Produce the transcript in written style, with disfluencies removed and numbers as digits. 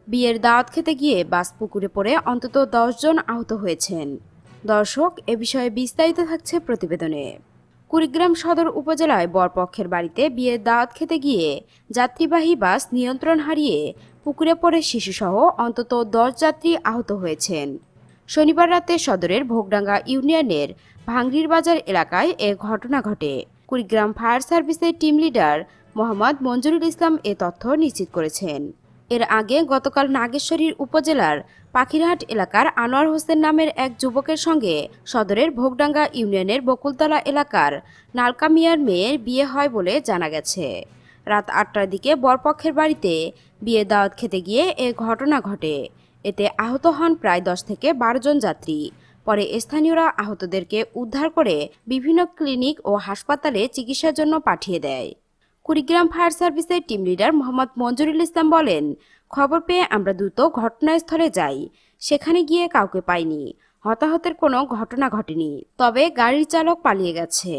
বিয়ের দাওয়াত খেতে গিয়ে বাস পুকুরে পড়ে অন্তত ১০ জন আহত হয়েছেন। দর্শক, এ বিষয়ে বিস্তারিত থাকছে প্রতিবেদনে। কুড়িগ্রাম সদর উপজেলায় বরপক্ষের বাড়িতে বিয়ের দাওয়াত খেতে গিয়ে যাত্রীবাহী বাস নিয়ন্ত্রণ হারিয়ে পুকুরে পড়ে শিশুসহ অন্তত ১০ যাত্রী আহত হয়েছেন। শনিবার রাতে সদরের ভোগডাঙ্গা ইউনিয়নের ভাংরির বাজার এলাকায় এ ঘটনা ঘটে। কুড়িগ্রাম ফায়ার সার্ভিসের টিম লিডার মোহাম্মদ মঞ্জুরুল ইসলাম এ তথ্য নিশ্চিত করেছেন। এর আগে গতকাল নাগেশ্বরীর উপজেলার পাখিরহাট এলাকার আনোয়ার হোসেন নামের এক যুবকের সঙ্গে সদরের ভোগডাঙ্গা ইউনিয়নের বকুলতলা এলাকার নালকা মিয়ার মেয়ের বিয়ে হয় বলে জানা গেছে। রাত ৮টার দিকে বরপক্ষের বাড়িতে বিয়ে দাওয়াত খেতে গিয়ে এ ঘটনা ঘটে। এতে আহত হন প্রায় ১০ থেকে ১২ জন যাত্রী। পরে স্থানীয়রা আহতদেরকে উদ্ধার করে বিভিন্ন ক্লিনিক ও হাসপাতালে চিকিৎসার জন্য পাঠিয়ে দেয়। কুড়িগ্রাম ফায়ার সার্ভিসের টিম লিডার মোহাম্মদ মঞ্জুরুল ইসলাম বলেন, খবর পেয়ে আমরা দ্রুত ঘটনাস্থলে যাই। সেখানে গিয়ে কাউকে পাইনি। হতাহতের কোনো ঘটনা ঘটেনি, তবে গাড়ির চালক পালিয়ে গেছে।